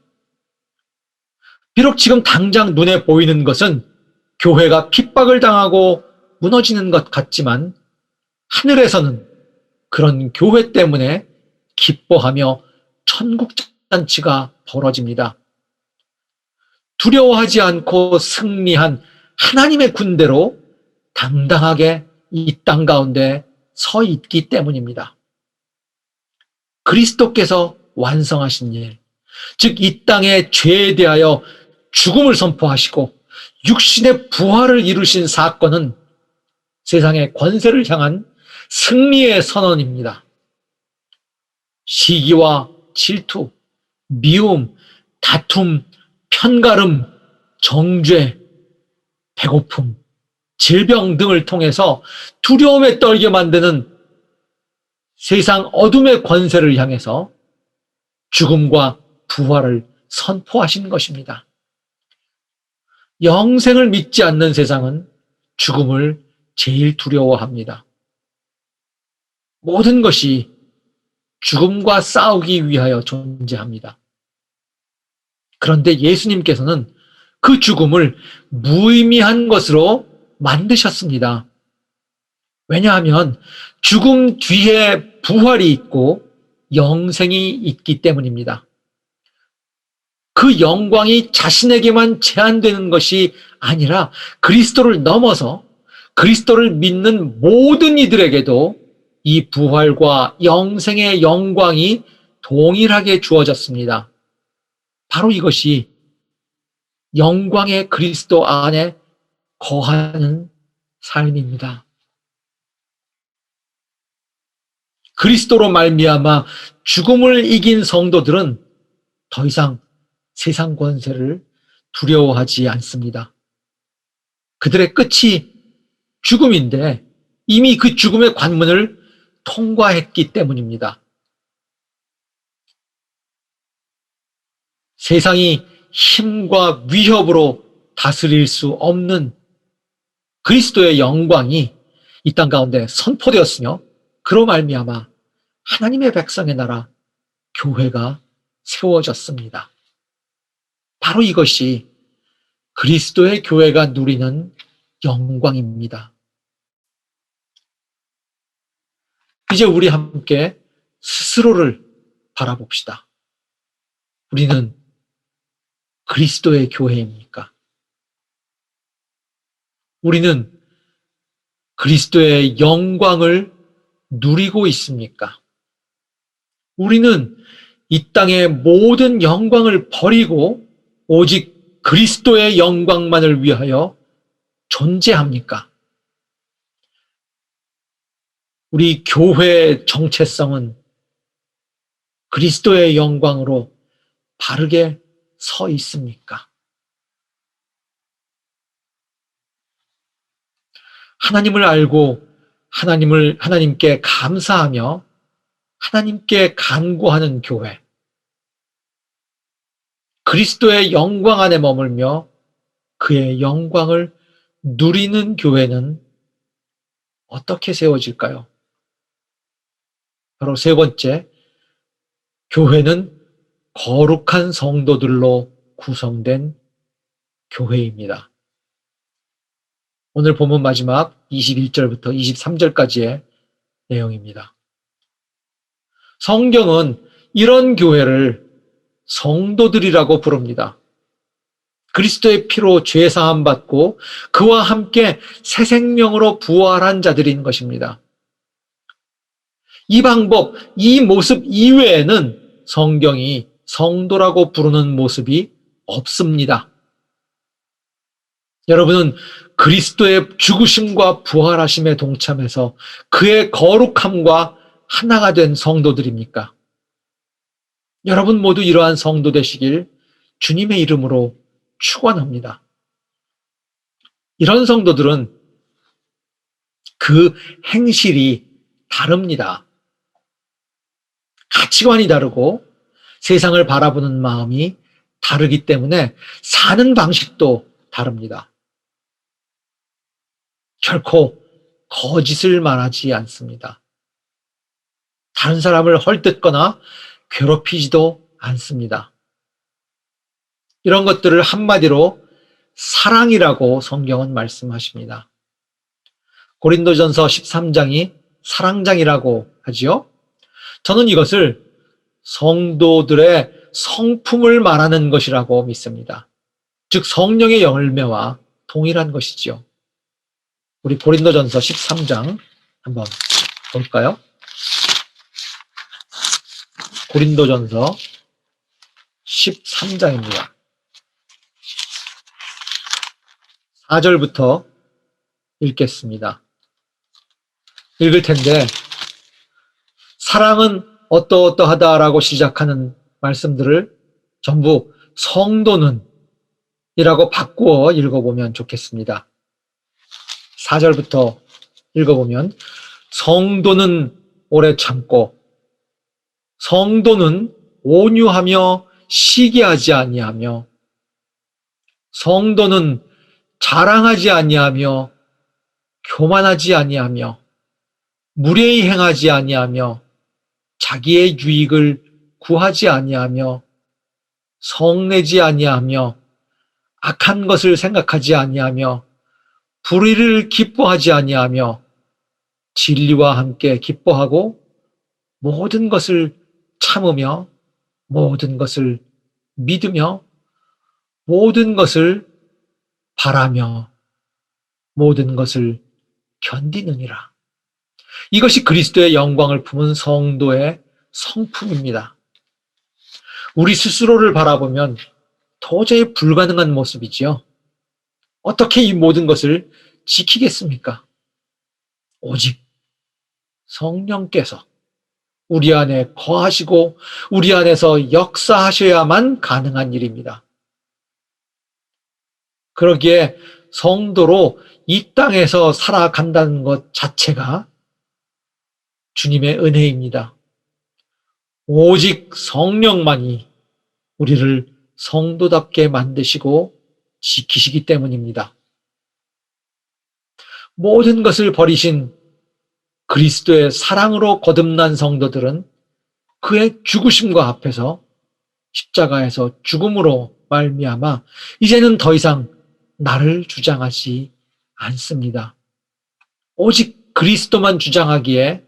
비록 지금 당장 눈에 보이는 것은 교회가 핍박을 당하고 무너지는 것 같지만 하늘에서는 그런 교회 때문에 기뻐하며 천국잔치가 벌어집니다. 두려워하지 않고 승리한 하나님의 군대로 당당하게 이 땅 가운데 서 있기 때문입니다. 그리스도께서 완성하신 일, 즉 이 땅의 죄에 대하여 죽음을 선포하시고 육신의 부활을 이루신 사건은 세상의 권세를 향한 승리의 선언입니다. 시기와 질투, 미움, 다툼, 편가름, 정죄, 배고픔, 질병 등을 통해서 두려움에 떨게 만드는 세상 어둠의 권세를 향해서 죽음과 부활을 선포하신 것입니다. 영생을 믿지 않는 세상은 죽음을 제일 두려워합니다. 모든 것이 죽음과 싸우기 위하여 존재합니다. 그런데 예수님께서는 그 죽음을 무의미한 것으로 만드셨습니다. 왜냐하면 죽음 뒤에 부활이 있고 영생이 있기 때문입니다. 그 영광이 자신에게만 제한되는 것이 아니라 그리스도를 넘어서 그리스도를 믿는 모든 이들에게도 이 부활과 영생의 영광이 동일하게 주어졌습니다. 바로 이것이 영광의 그리스도 안에 거하는 삶입니다. 그리스도로 말미암아 죽음을 이긴 성도들은 더 이상 세상 권세를 두려워하지 않습니다. 그들의 끝이 죽음인데 이미 그 죽음의 관문을 통과했기 때문입니다. 세상이 힘과 위협으로 다스릴 수 없는 그리스도의 영광이 이 땅 가운데 선포되었으며 그로 말미암아 하나님의 백성의 나라 교회가 세워졌습니다. 바로 이것이 그리스도의 교회가 누리는 영광입니다. 이제 우리 함께 스스로를 바라봅시다. 우리는 그리스도의 교회입니까? 우리는 그리스도의 영광을 누리고 있습니까? 우리는 이 땅의 모든 영광을 버리고 오직 그리스도의 영광만을 위하여 존재합니까? 우리 교회의 정체성은 그리스도의 영광으로 바르게 서 있습니까? 하나님을 알고 하나님께 감사하며 하나님께 간구하는 교회, 그리스도의 영광 안에 머물며 그의 영광을 누리는 교회는 어떻게 세워질까요? 바로 세 번째, 교회는 거룩한 성도들로 구성된 교회입니다. 오늘 본문 마지막 21절부터 23절까지의 내용입니다. 성경은 이런 교회를 성도들이라고 부릅니다. 그리스도의 피로 죄 사함 받고 그와 함께 새 생명으로 부활한 자들인 것입니다. 이 방법, 이 모습 이외에는 성경이 성도라고 부르는 모습이 없습니다. 여러분은 그리스도의 죽으심과 부활하심에 동참해서 그의 거룩함과 하나가 된 성도들입니까? 여러분 모두 이러한 성도 되시길 주님의 이름으로 축원합니다. 이런 성도들은 그 행실이 다릅니다. 가치관이 다르고 세상을 바라보는 마음이 다르기 때문에 사는 방식도 다릅니다. 결코 거짓을 말하지 않습니다. 다른 사람을 헐뜯거나 괴롭히지도 않습니다. 이런 것들을 한마디로 사랑이라고 성경은 말씀하십니다. 고린도전서 13장이 사랑장이라고 하지요. 저는 이것을 성도들의 성품을 말하는 것이라고 믿습니다. 즉 성령의 열매와 동일한 것이지요. 우리 고린도전서 13장 한번 볼까요? 고린도전서 13장입니다. 4절부터 읽겠습니다. 읽을 텐데 사랑은 어떠어떠하다라고 시작하는 말씀들을 전부 성도는 이라고 바꾸어 읽어보면 좋겠습니다. 4절부터 읽어보면 성도는 오래 참고 성도는 온유하며 시기하지 아니하며 성도는 자랑하지 아니하며 교만하지 아니하며 무례히 행하지 아니하며 자기의 유익을 구하지 아니하며 성내지 아니하며 악한 것을 생각하지 아니하며 불의를 기뻐하지 아니하며 진리와 함께 기뻐하고 모든 것을 참으며 모든 것을 믿으며 모든 것을 바라며 모든 것을 견디느니라. 이것이 그리스도의 영광을 품은 성도의 성품입니다. 우리 스스로를 바라보면 도저히 불가능한 모습이지요. 어떻게 이 모든 것을 지키겠습니까? 오직 성령께서 우리 안에 거하시고 우리 안에서 역사하셔야만 가능한 일입니다. 그러기에 성도로 이 땅에서 살아간다는 것 자체가 주님의 은혜입니다. 오직 성령만이 우리를 성도답게 만드시고 지키시기 때문입니다. 모든 것을 버리신 그리스도의 사랑으로 거듭난 성도들은 그의 죽으심과 합해서 십자가에서 죽음으로 말미암아 이제는 더 이상 나를 주장하지 않습니다. 오직 그리스도만 주장하기에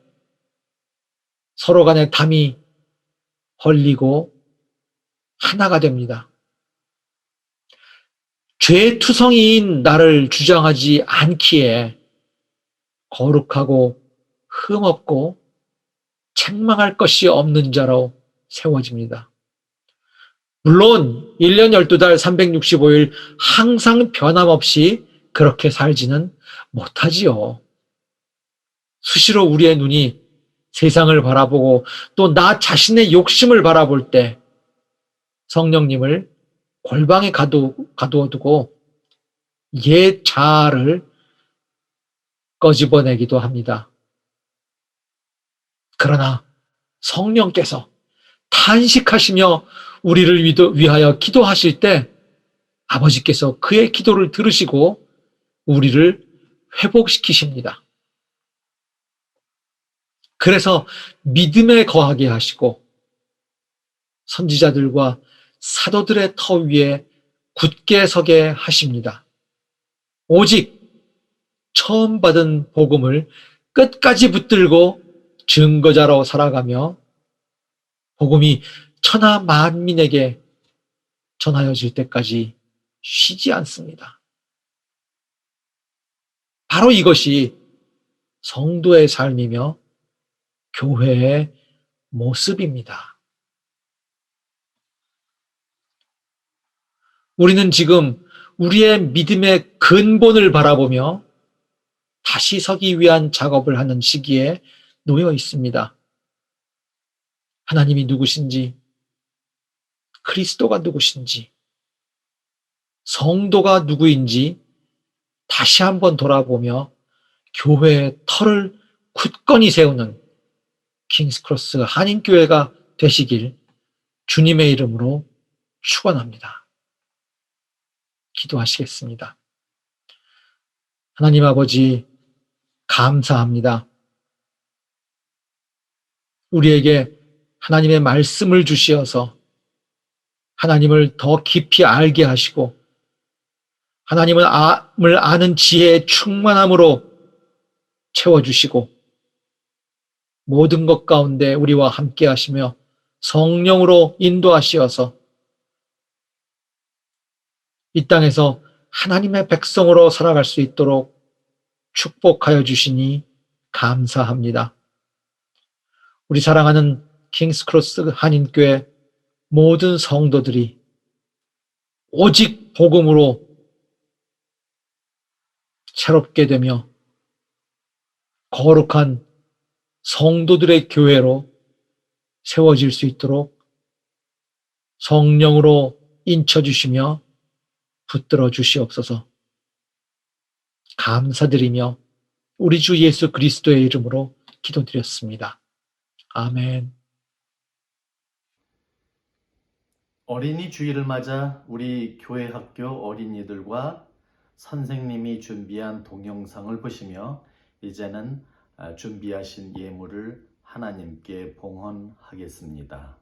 서로 간의 담이 헐리고 하나가 됩니다. 죄의 투성이인 나를 주장하지 않기에 거룩하고 흠없고 책망할 것이 없는 자로 세워집니다. 물론 1년 12달 365일 항상 변함없이 그렇게 살지는 못하지요. 수시로 우리의 눈이 세상을 바라보고 또 나 자신의 욕심을 바라볼 때 성령님을 골방에 가두어두고 옛 자아를 꺼집어내기도 합니다. 그러나 성령께서 탄식하시며 우리를 위하여 기도하실 때 아버지께서 그의 기도를 들으시고 우리를 회복시키십니다. 그래서 믿음에 거하게 하시고 선지자들과 사도들의 터 위에 굳게 서게 하십니다. 오직 처음 받은 복음을 끝까지 붙들고 증거자로 살아가며 복음이 천하 만민에게 전하여질 때까지 쉬지 않습니다. 바로 이것이 성도의 삶이며 교회의 모습입니다. 우리는 지금 우리의 믿음의 근본을 바라보며 다시 서기 위한 작업을 하는 시기에 놓여 있습니다. 하나님이 누구신지, 그리스도가 누구신지, 성도가 누구인지 다시 한번 돌아보며 교회의 터를 굳건히 세우는 킹스크로스 한인교회가 되시길 주님의 이름으로 축원합니다. 기도하시겠습니다. 하나님 아버지, 감사합니다. 우리에게 하나님의 말씀을 주시어서 하나님을 더 깊이 알게 하시고 하나님을 아는 지혜의 충만함으로 채워주시고 모든 것 가운데 우리와 함께 하시며 성령으로 인도하시어서 이 땅에서 하나님의 백성으로 살아갈 수 있도록 축복하여 주시니 감사합니다. 우리 사랑하는 킹스크로스 한인교회 모든 성도들이 오직 복음으로 새롭게 되며 거룩한 성도들의 교회로 세워질 수 있도록 성령으로 인쳐주시며 붙들어 주시옵소서. 감사드리며 우리 주 예수 그리스도의 이름으로 기도드렸습니다. 아멘. 어린이 주일을 맞아 우리 교회 학교 어린이들과 선생님이 준비한 동영상을 보시며 이제는 준비하신 예물을 하나님께 봉헌하겠습니다.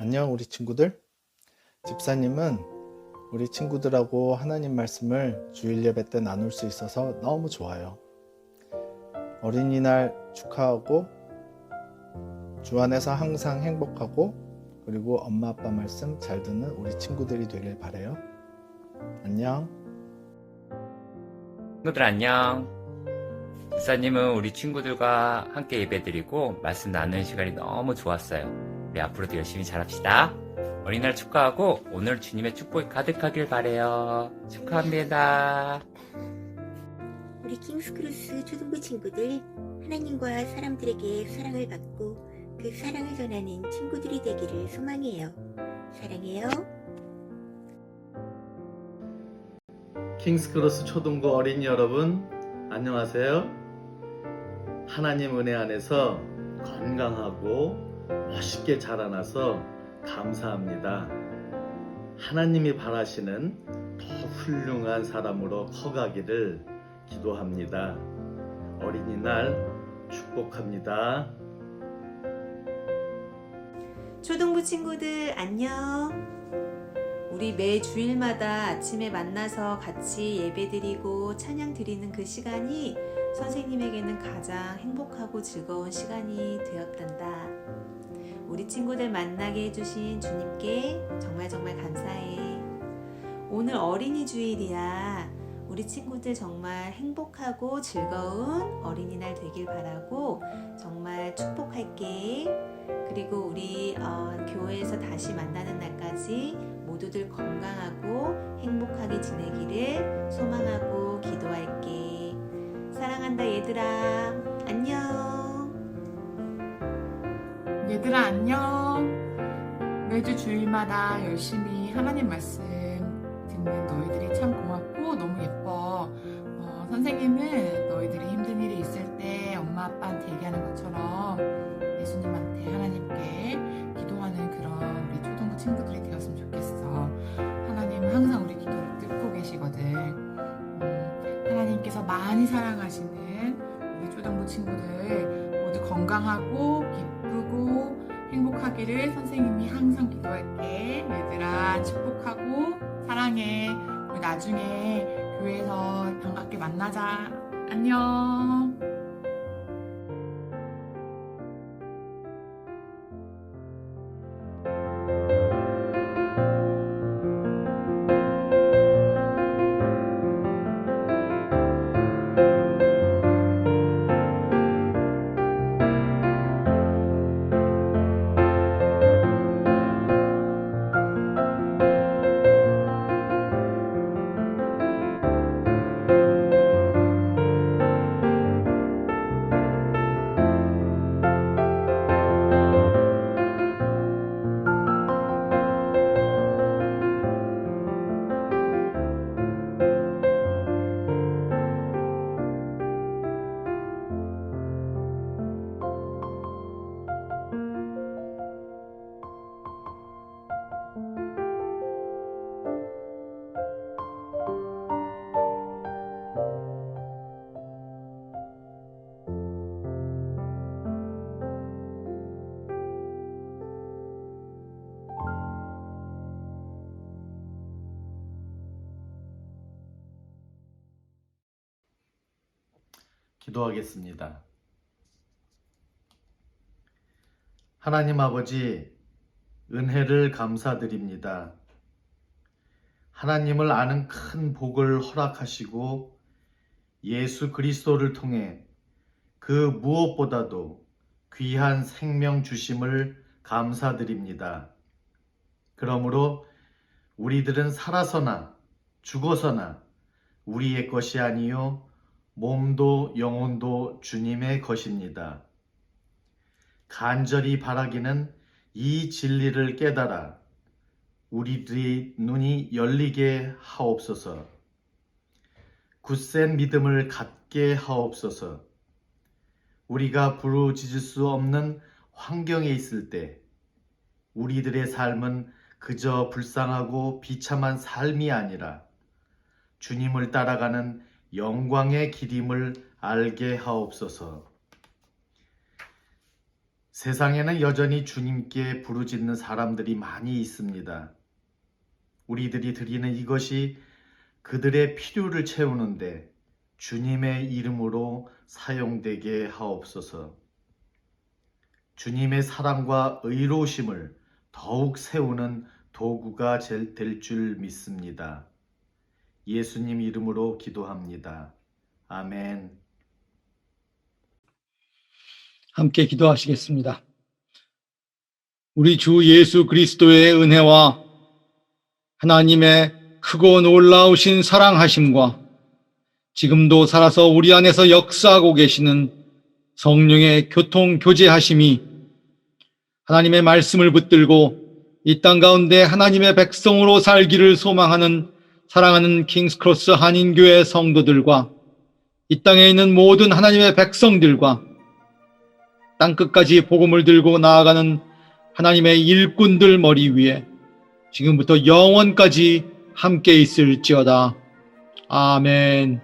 안녕 우리 친구들. 집사님은 우리 친구들하고 하나님 말씀을 주일 예배 때 나눌 수 있어서 너무 좋아요. 어린이날 축하하고 주 안에서 항상 행복하고 그리고 엄마 아빠 말씀 잘 듣는 우리 친구들이 되길 바래요. 안녕. 친구들 안녕. 목사님은 우리 친구들과 함께 예배드리고 말씀 나누는 시간이 너무 좋았어요. 우리 앞으로도 열심히 잘합시다. 어린이날 축하하고 오늘 주님의 축복이 가득하길 바래요. 축하합니다. 우리 킹스크루스 초등부 친구들, 하나님과 사람들에게 사랑을 받고 그 사랑을 전하는 친구들이 되기를 소망해요. 사랑해요. 킹스크로스 초등부 어린이 여러분, 안녕하세요. 하나님 은혜 안에서 건강하고 멋있게 자라나서 감사합니다. 하나님이 바라시는 더 훌륭한 사람으로 커가기를 기도합니다. 어린이날 축복합니다. 초등부 친구들 안녕. 우리 매 주일마다 아침에 만나서 같이 예배드리고 찬양 드리는 그 시간이 선생님에게는 가장 행복하고 즐거운 시간이 되었단다. 우리 친구들 만나게 해주신 주님께 정말 감사해. 오늘 어린이 주일이야. 우리 친구들 정말 행복하고 즐거운 어린이날 되길 바라고 정말 축복할게. 그리고 우리 교회에서 다시 만나는 날까지 모두들 건강하고 행복하게 지내기를 소망하고 기도할게. 사랑한다 얘들아. 안녕. 얘들아 안녕. 매주 주일마다 열심히 하나님 말씀 듣는 너희들이 참 고맙고 너무 예뻐. 선생님은 너희들이 힘든 일이 있을 때 엄마 아빠한테 얘기하는 것처럼 예수님한테 하나님께 기도하는 그런 우리 초등부 친구들이 되었으면 좋겠어. 하나님은 항상 우리 기도를 듣고 계시거든. 하나님께서 많이 사랑하시는 우리 초등부 친구들 모두 건강하고 기쁘고 행복하기를 선생님이 항상 기도할게. 얘들아 축복하고 사랑해. 우리 나중에 교회에서 반갑게 만나자. 안녕. 기도하겠습니다. 하나님 아버지, 은혜를 감사드립니다. 하나님을 아는 큰 복을 허락하시고 예수 그리스도를 통해 그 무엇보다도 귀한 생명 주심을 감사드립니다. 그러므로 우리들은 살아서나 죽어서나 우리의 것이 아니요 몸도 영혼도 주님의 것입니다. 간절히 바라기는 이 진리를 깨달아 우리들의 눈이 열리게 하옵소서. 굳센 믿음을 갖게 하옵소서. 우리가 부르짖을 수 없는 환경에 있을 때 우리들의 삶은 그저 불쌍하고 비참한 삶이 아니라 주님을 따라가는 영광의 길임을 알게 하옵소서. 세상에는 여전히 주님께 부르짖는 사람들이 많이 있습니다. 우리들이 드리는 이것이 그들의 필요를 채우는데 주님의 이름으로 사용되게 하옵소서. 주님의 사랑과 의로우심을 더욱 세우는 도구가 될 줄 믿습니다. 예수님 이름으로 기도합니다. 아멘. 함께 기도하시겠습니다. 우리 주 예수 그리스도의 은혜와 하나님의 크고 놀라우신 사랑하심과 지금도 살아서 우리 안에서 역사하고 계시는 성령의 교통 교제하심이 하나님의 말씀을 붙들고 이 땅 가운데 하나님의 백성으로 살기를 소망하는 사랑하는 킹스크로스 한인교회 성도들과 이 땅에 있는 모든 하나님의 백성들과 땅끝까지 복음을 들고 나아가는 하나님의 일꾼들 머리 위에 지금부터 영원까지 함께 있을지어다. 아멘.